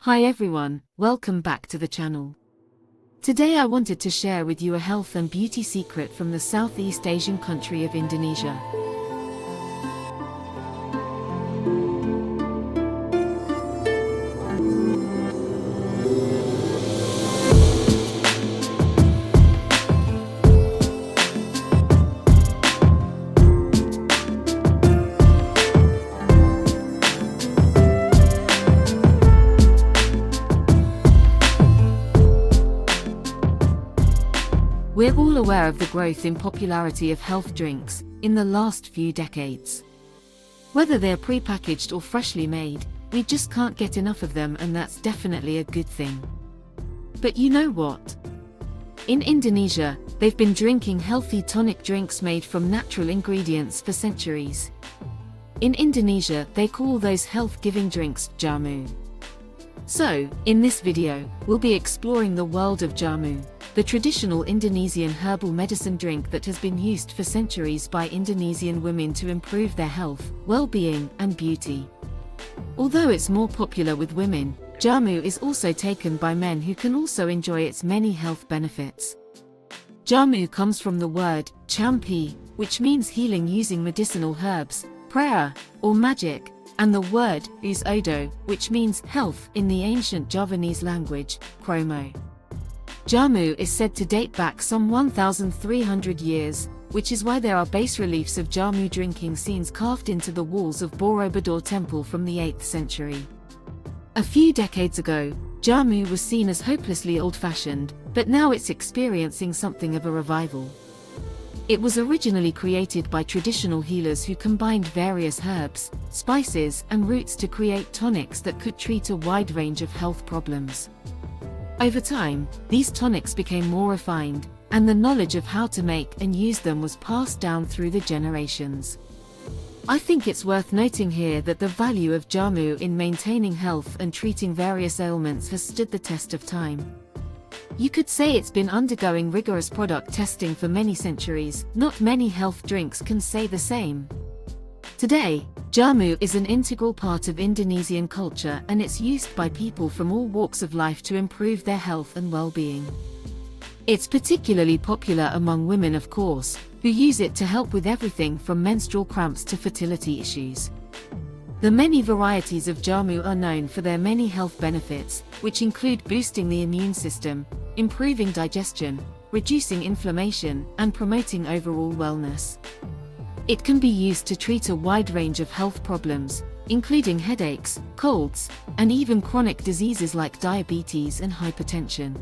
Hi everyone, welcome back to the channel. Today I wanted to share with you a health and beauty secret from the Southeast Asian country of Indonesia. We're all aware of the growth in popularity of health drinks in the last few decades. Whether they're pre-packaged or freshly made, we just can't get enough of them, and that's definitely a good thing. But you know what? In Indonesia, they've been drinking healthy tonic drinks made from natural ingredients for centuries. In Indonesia, they call those health-giving drinks Jamu. So, in this video, we'll be exploring the world of Jamu, the traditional Indonesian herbal medicine drink that has been used for centuries by Indonesian women to improve their health, well-being, and beauty. Although it's more popular with women, Jamu is also taken by men who can also enjoy its many health benefits. Jamu comes from the word champi, which means healing using medicinal herbs, prayer, or magic, and the word is odo, which means health in the ancient Javanese language, kromo. Jamu is said to date back some 1,300 years, which is why there are bas-reliefs of Jamu drinking scenes carved into the walls of Borobudur Temple from the 8th century. A few decades ago, Jamu was seen as hopelessly old-fashioned, but now it's experiencing something of a revival. It was originally created by traditional healers who combined various herbs, spices, and roots to create tonics that could treat a wide range of health problems. Over time, these tonics became more refined, and the knowledge of how to make and use them was passed down through the generations. I think it's worth noting here that the value of Jamu in maintaining health and treating various ailments has stood the test of time. You could say it's been undergoing rigorous product testing for many centuries. Not many health drinks can say the same. Today, Jamu is an integral part of Indonesian culture, and it's used by people from all walks of life to improve their health and well-being. It's particularly popular among women, of course, who use it to help with everything from menstrual cramps to fertility issues. The many varieties of Jamu are known for their many health benefits, which include boosting the immune system, improving digestion, reducing inflammation, and promoting overall wellness. It can be used to treat a wide range of health problems, including headaches, colds, and even chronic diseases like diabetes and hypertension.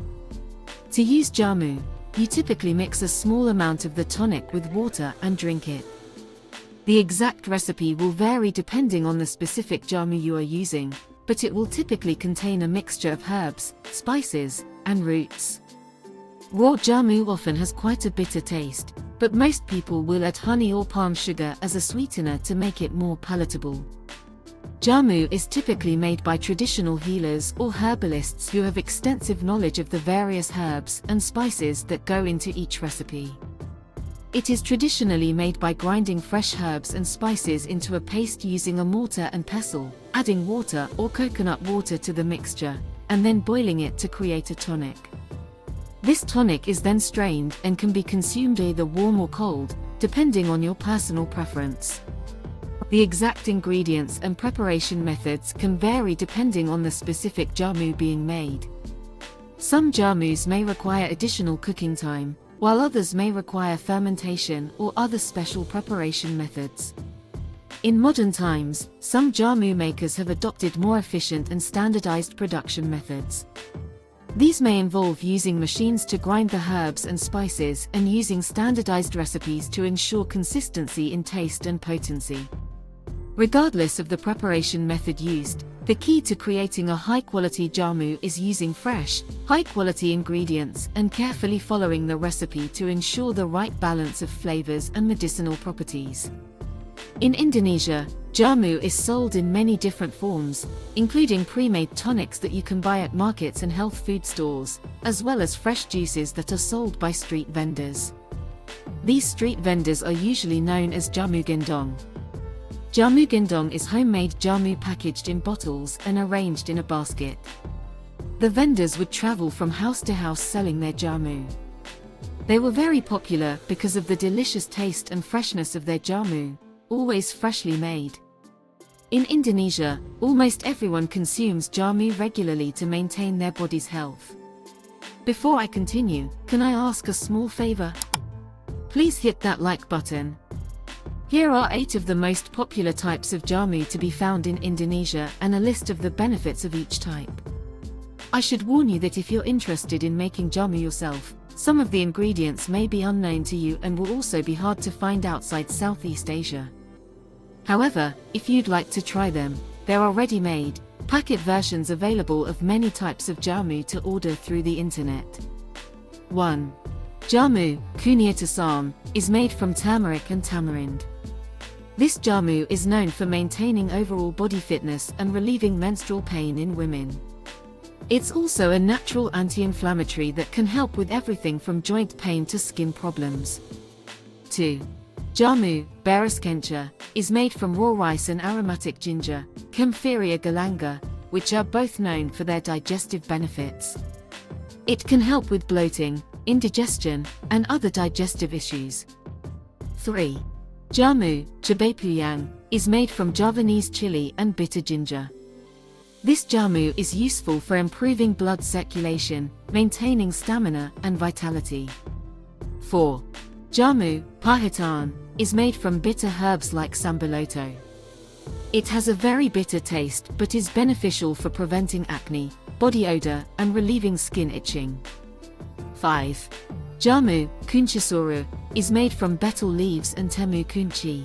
To use Jamu, you typically mix a small amount of the tonic with water and drink it. The exact recipe will vary depending on the specific Jamu you are using, but it will typically contain a mixture of herbs, spices, and roots. Raw Jamu often has quite a bitter taste, but most people will add honey or palm sugar as a sweetener to make it more palatable. Jamu is typically made by traditional healers or herbalists who have extensive knowledge of the various herbs and spices that go into each recipe. It is traditionally made by grinding fresh herbs and spices into a paste using a mortar and pestle, adding water or coconut water to the mixture, and then boiling it to create a tonic. This tonic is then strained and can be consumed either warm or cold, depending on your personal preference. The exact ingredients and preparation methods can vary depending on the specific Jamu being made. Some Jamus may require additional cooking time, while others may require fermentation or other special preparation methods. In modern times, some Jamu makers have adopted more efficient and standardized production methods. These may involve using machines to grind the herbs and spices and using standardized recipes to ensure consistency in taste and potency. Regardless of the preparation method used, the key to creating a high-quality Jamu is using fresh, high-quality ingredients and carefully following the recipe to ensure the right balance of flavors and medicinal properties. In Indonesia, Jamu is sold in many different forms, including pre-made tonics that you can buy at markets and health food stores, as well as fresh juices that are sold by street vendors. These street vendors are usually known as Jamu Gendong. Jamu gendong is homemade jamu packaged in bottles and arranged in a basket. The vendors would travel from house to house selling their jamu. They were very popular because of the delicious taste and freshness of their jamu, always freshly made. In Indonesia, almost everyone consumes jamu regularly to maintain their body's health. Before I continue, can I ask a small favor? Please hit that like button. Here are 8 of the most popular types of jamu to be found in Indonesia and a list of the benefits of each type. I should warn you that if you're interested in making jamu yourself, some of the ingredients may be unknown to you and will also be hard to find outside Southeast Asia. However, if you'd like to try them, there are ready-made, packet versions available of many types of jamu to order through the internet. 1. Jamu, Kunyit Asam, is made from turmeric and tamarind. This jamu is known for maintaining overall body fitness and relieving menstrual pain in women. It's also a natural anti-inflammatory that can help with everything from joint pain to skin problems. 2. Jamu, Beras Kencur, is made from raw rice and aromatic ginger, Kaempferia galanga, which are both known for their digestive benefits. It can help with bloating, indigestion, and other digestive issues. 3. Jamu, Cabe Puyang, is made from Javanese chili and bitter ginger. This jamu is useful for improving blood circulation, maintaining stamina and vitality. 4. Jamu, Pahitan, is made from bitter herbs like sambiloto. It has a very bitter taste but is beneficial for preventing acne, body odor, and relieving skin itching. 5. Jamu, Kunci Suruh, is made from betel leaves and temu kunci.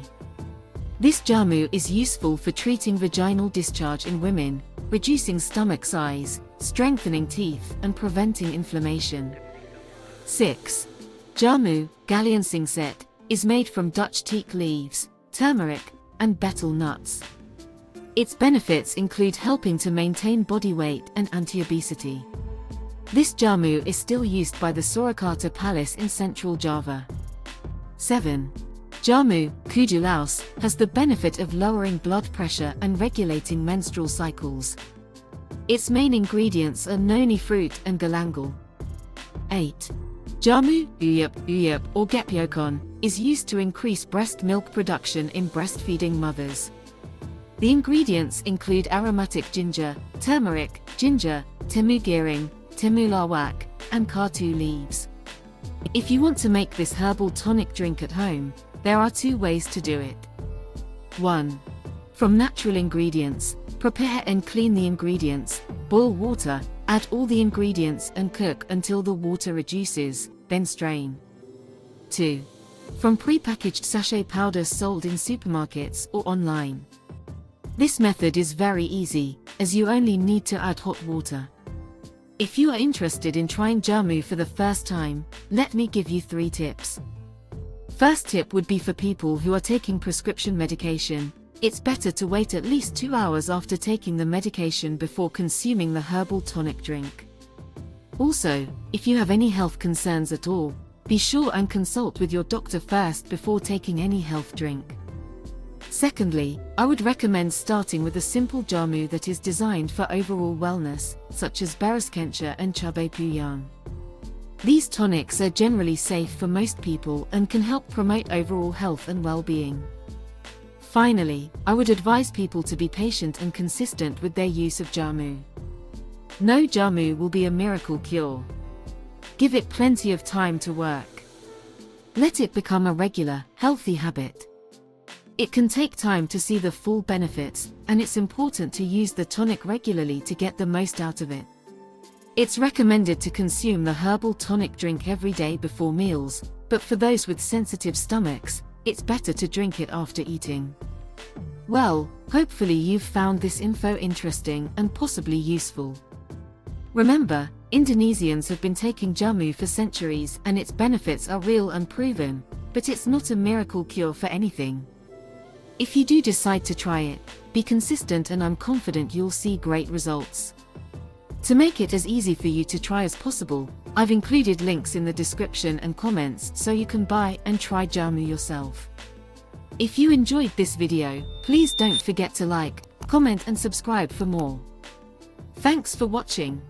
This jamu is useful for treating vaginal discharge in women, reducing stomach size, strengthening teeth, and preventing inflammation. 6. Jamu, Galian Singset, is made from Dutch teak leaves, turmeric, and betel nuts. Its benefits include helping to maintain body weight and anti-obesity. This jamu is still used by the Surakarta Palace in central Java. 7. Jamu, Kudu Laos, has the benefit of lowering blood pressure and regulating menstrual cycles. Its main ingredients are noni fruit and galangal. 8. Jamu, Uyup, or gepyokon, is used to increase breast milk production in breastfeeding mothers. The ingredients include aromatic ginger, turmeric, ginger, temu giring, temu lawak, and kartu leaves. If you want to make this herbal tonic drink at home, there are 2 ways to do it. 1. From natural ingredients, prepare and clean the ingredients, boil water, add all the ingredients and cook until the water reduces, then strain. 2. From pre-packaged sachet powders sold in supermarkets or online. This method is very easy, as you only need to add hot water. If you are interested in trying jamu for the first time, let me give you 3 tips. First tip would be for people who are taking prescription medication. It's better to wait at least 2 hours after taking the medication before consuming the herbal tonic drink. Also, if you have any health concerns at all, be sure and consult with your doctor first before taking any health drink. Secondly, I would recommend starting with a simple jamu that is designed for overall wellness, such as Beras Kencur and Cabe Puyang. These tonics are generally safe for most people and can help promote overall health and well-being. Finally, I would advise people to be patient and consistent with their use of jamu. No jamu will be a miracle cure. Give it plenty of time to work. Let it become a regular, healthy habit. It can take time to see the full benefits, and it's important to use the tonic regularly to get the most out of it. It's recommended to consume the herbal tonic drink every day before meals, but for those with sensitive stomachs, it's better to drink it after eating. Well, hopefully you've found this info interesting and possibly useful. Remember, Indonesians have been taking jamu for centuries and its benefits are real and proven, but it's not a miracle cure for anything. If you do decide to try it, be consistent and I'm confident you'll see great results. To make it as easy for you to try as possible, I've included links in the description and comments so you can buy and try jamu yourself. If you enjoyed this video, please don't forget to like, comment and subscribe for more. Thanks for watching.